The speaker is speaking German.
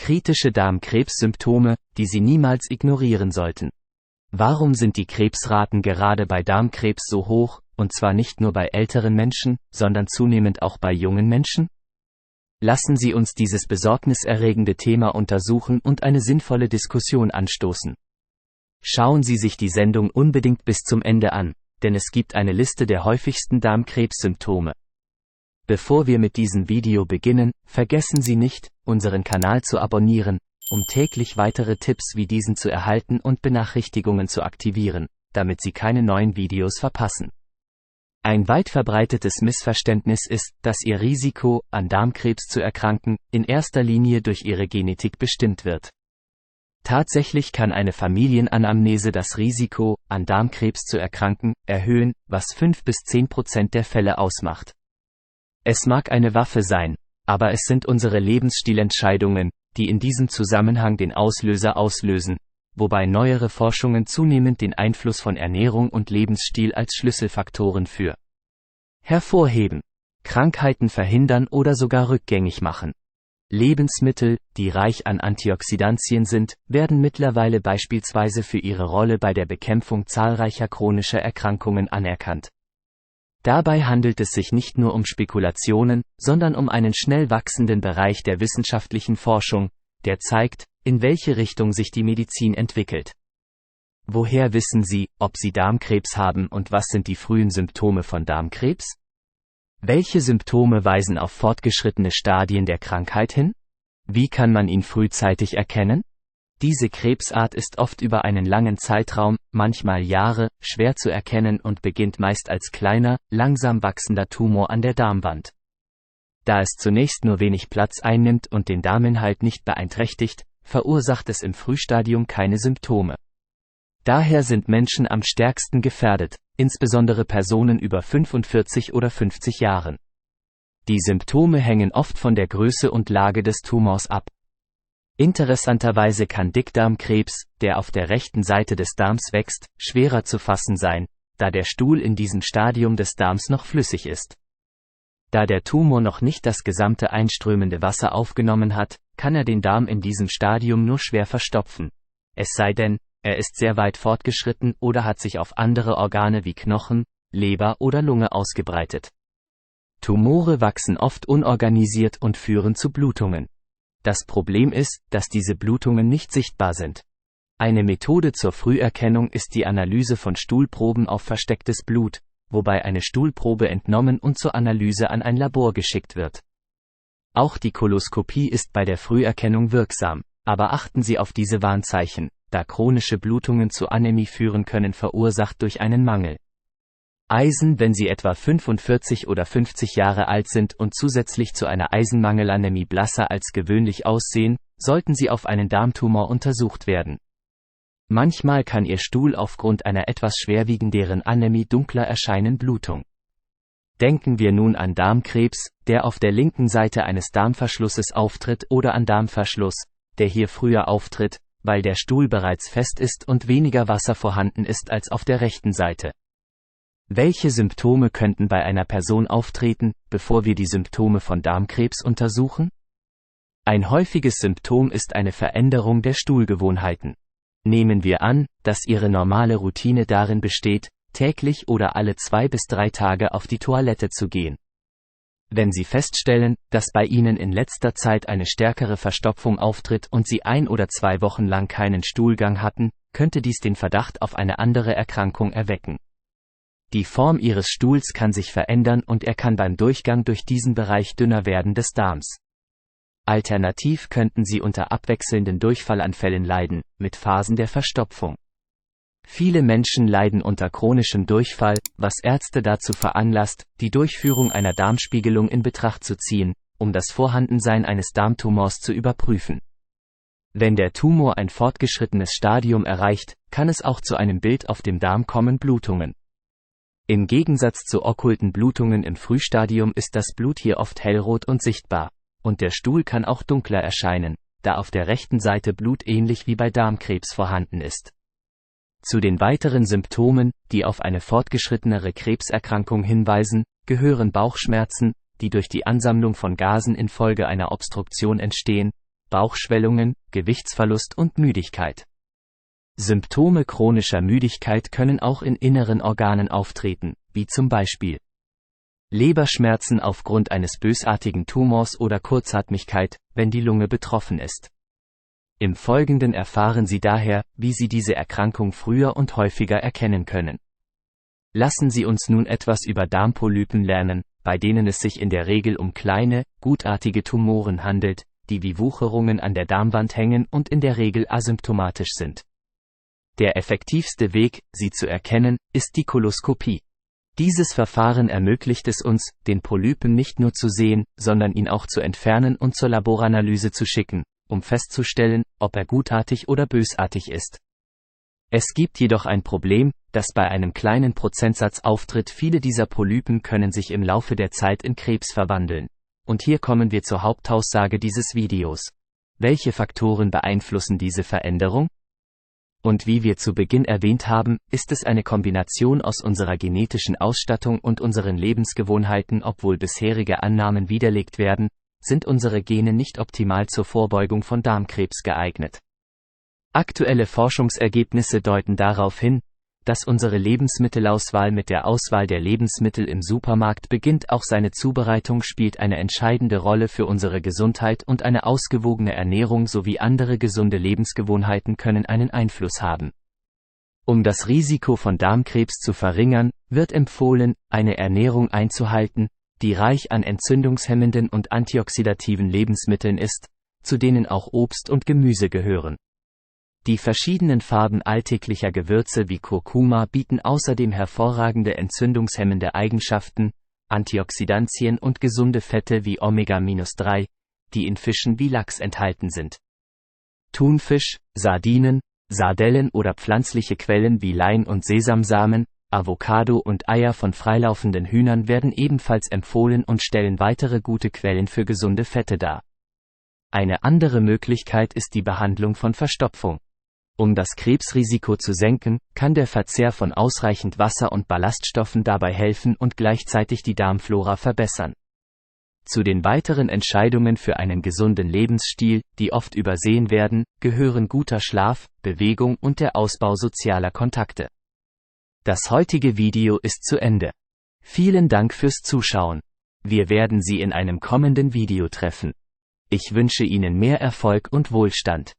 Kritische Darmkrebssymptome, die Sie niemals ignorieren sollten. Warum sind die Krebsraten gerade bei Darmkrebs so hoch, und zwar nicht nur bei älteren Menschen, sondern zunehmend auch bei jungen Menschen? Lassen Sie uns dieses besorgniserregende Thema untersuchen und eine sinnvolle Diskussion anstoßen. Schauen Sie sich die Sendung unbedingt bis zum Ende an, denn es gibt eine Liste der häufigsten Darmkrebssymptome. Bevor wir mit diesem Video beginnen, vergessen Sie nicht, unseren Kanal zu abonnieren, um täglich weitere Tipps wie diesen zu erhalten und Benachrichtigungen zu aktivieren, damit Sie keine neuen Videos verpassen. Ein weit verbreitetes Missverständnis ist, dass Ihr Risiko, an Darmkrebs zu erkranken, in erster Linie durch Ihre Genetik bestimmt wird. Tatsächlich kann eine Familienanamnese das Risiko, an Darmkrebs zu erkranken, erhöhen, was 5 bis 10% der Fälle ausmacht. Es mag eine Waffe sein, aber es sind unsere Lebensstilentscheidungen, die in diesem Zusammenhang den Auslöser auslösen, wobei neuere Forschungen zunehmend den Einfluss von Ernährung und Lebensstil als Schlüsselfaktoren für hervorheben, Krankheiten verhindern oder sogar rückgängig machen. Lebensmittel, die reich an Antioxidantien sind, werden mittlerweile beispielsweise für ihre Rolle bei der Bekämpfung zahlreicher chronischer Erkrankungen anerkannt. Dabei handelt es sich nicht nur um Spekulationen, sondern um einen schnell wachsenden Bereich der wissenschaftlichen Forschung, der zeigt, in welche Richtung sich die Medizin entwickelt. Woher wissen Sie, ob Sie Darmkrebs haben und was sind die frühen Symptome von Darmkrebs? Welche Symptome weisen auf fortgeschrittene Stadien der Krankheit hin? Wie kann man ihn frühzeitig erkennen? Diese Krebsart ist oft über einen langen Zeitraum, manchmal Jahre, schwer zu erkennen und beginnt meist als kleiner, langsam wachsender Tumor an der Darmwand. Da es zunächst nur wenig Platz einnimmt und den Darminhalt nicht beeinträchtigt, verursacht es im Frühstadium keine Symptome. Daher sind Menschen am stärksten gefährdet, insbesondere Personen über 45 oder 50 Jahren. Die Symptome hängen oft von der Größe und Lage des Tumors ab. Interessanterweise kann Dickdarmkrebs, der auf der rechten Seite des Darms wächst, schwerer zu fassen sein, da der Stuhl in diesem Stadium des Darms noch flüssig ist. Da der Tumor noch nicht das gesamte einströmende Wasser aufgenommen hat, kann er den Darm in diesem Stadium nur schwer verstopfen. Es sei denn, er ist sehr weit fortgeschritten oder hat sich auf andere Organe wie Knochen, Leber oder Lunge ausgebreitet. Tumore wachsen oft unorganisiert und führen zu Blutungen. Das Problem ist, dass diese Blutungen nicht sichtbar sind. Eine Methode zur Früherkennung ist die Analyse von Stuhlproben auf verstecktes Blut, wobei eine Stuhlprobe entnommen und zur Analyse an ein Labor geschickt wird. Auch die Koloskopie ist bei der Früherkennung wirksam, aber achten Sie auf diese Warnzeichen, da chronische Blutungen zu Anämie führen können, verursacht durch einen Mangel. Eisen, wenn Sie etwa 45 oder 50 Jahre alt sind und zusätzlich zu einer Eisenmangelanämie blasser als gewöhnlich aussehen, sollten Sie auf einen Darmtumor untersucht werden. Manchmal kann Ihr Stuhl aufgrund einer etwas schwerwiegenderen Anämie dunkler erscheinen. Blutung. Denken wir nun an Darmkrebs, der auf der linken Seite eines Darmverschlusses auftritt, oder an Darmverschluss, der hier früher auftritt, weil der Stuhl bereits fest ist und weniger Wasser vorhanden ist als auf der rechten Seite. Welche Symptome könnten bei einer Person auftreten, bevor wir die Symptome von Darmkrebs untersuchen? Ein häufiges Symptom ist eine Veränderung der Stuhlgewohnheiten. Nehmen wir an, dass Ihre normale Routine darin besteht, täglich oder alle 2 bis 3 Tage auf die Toilette zu gehen. Wenn Sie feststellen, dass bei Ihnen in letzter Zeit eine stärkere Verstopfung auftritt und Sie 1 oder 2 Wochen lang keinen Stuhlgang hatten, könnte dies den Verdacht auf eine andere Erkrankung erwecken. Die Form Ihres Stuhls kann sich verändern und er kann beim Durchgang durch diesen Bereich dünner werden des Darms. Alternativ könnten Sie unter abwechselnden Durchfallanfällen leiden, mit Phasen der Verstopfung. Viele Menschen leiden unter chronischem Durchfall, was Ärzte dazu veranlasst, die Durchführung einer Darmspiegelung in Betracht zu ziehen, um das Vorhandensein eines Darmtumors zu überprüfen. Wenn der Tumor ein fortgeschrittenes Stadium erreicht, kann es auch zu einem Bild auf dem Darm kommen, Blutungen. Im Gegensatz zu okkulten Blutungen im Frühstadium ist das Blut hier oft hellrot und sichtbar, und der Stuhl kann auch dunkler erscheinen, da auf der rechten Seite Blut ähnlich wie bei Darmkrebs vorhanden ist. Zu den weiteren Symptomen, die auf eine fortgeschrittenere Krebserkrankung hinweisen, gehören Bauchschmerzen, die durch die Ansammlung von Gasen infolge einer Obstruktion entstehen, Bauchschwellungen, Gewichtsverlust und Müdigkeit. Symptome chronischer Müdigkeit können auch in inneren Organen auftreten, wie zum Beispiel Leberschmerzen aufgrund eines bösartigen Tumors oder Kurzatmigkeit, wenn die Lunge betroffen ist. Im Folgenden erfahren Sie daher, wie Sie diese Erkrankung früher und häufiger erkennen können. Lassen Sie uns nun etwas über Darmpolypen lernen, bei denen es sich in der Regel um kleine, gutartige Tumoren handelt, die wie Wucherungen an der Darmwand hängen und in der Regel asymptomatisch sind. Der effektivste Weg, sie zu erkennen, ist die Koloskopie. Dieses Verfahren ermöglicht es uns, den Polypen nicht nur zu sehen, sondern ihn auch zu entfernen und zur Laboranalyse zu schicken, um festzustellen, ob er gutartig oder bösartig ist. Es gibt jedoch ein Problem, das bei einem kleinen Prozentsatz auftritt. Viele dieser Polypen können sich im Laufe der Zeit in Krebs verwandeln. Und hier kommen wir zur Hauptaussage dieses Videos. Welche Faktoren beeinflussen diese Veränderung? Und wie wir zu Beginn erwähnt haben, ist es eine Kombination aus unserer genetischen Ausstattung und unseren Lebensgewohnheiten. Obwohl bisherige Annahmen widerlegt werden, sind unsere Gene nicht optimal zur Vorbeugung von Darmkrebs geeignet. Aktuelle Forschungsergebnisse deuten darauf hin, dass unsere Lebensmittelauswahl mit der Auswahl der Lebensmittel im Supermarkt beginnt. Auch seine Zubereitung spielt eine entscheidende Rolle für unsere Gesundheit und eine ausgewogene Ernährung sowie andere gesunde Lebensgewohnheiten können einen Einfluss haben. Um das Risiko von Darmkrebs zu verringern, wird empfohlen, eine Ernährung einzuhalten, die reich an entzündungshemmenden und antioxidativen Lebensmitteln ist, zu denen auch Obst und Gemüse gehören. Die verschiedenen Farben alltäglicher Gewürze wie Kurkuma bieten außerdem hervorragende entzündungshemmende Eigenschaften, Antioxidantien und gesunde Fette wie Omega-3, die in Fischen wie Lachs enthalten sind. Thunfisch, Sardinen, Sardellen oder pflanzliche Quellen wie Lein und Sesamsamen, Avocado und Eier von freilaufenden Hühnern werden ebenfalls empfohlen und stellen weitere gute Quellen für gesunde Fette dar. Eine andere Möglichkeit ist die Behandlung von Verstopfung. Um das Krebsrisiko zu senken, kann der Verzehr von ausreichend Wasser und Ballaststoffen dabei helfen und gleichzeitig die Darmflora verbessern. Zu den weiteren Entscheidungen für einen gesunden Lebensstil, die oft übersehen werden, gehören guter Schlaf, Bewegung und der Ausbau sozialer Kontakte. Das heutige Video ist zu Ende. Vielen Dank fürs Zuschauen. Wir werden Sie in einem kommenden Video treffen. Ich wünsche Ihnen mehr Erfolg und Wohlstand.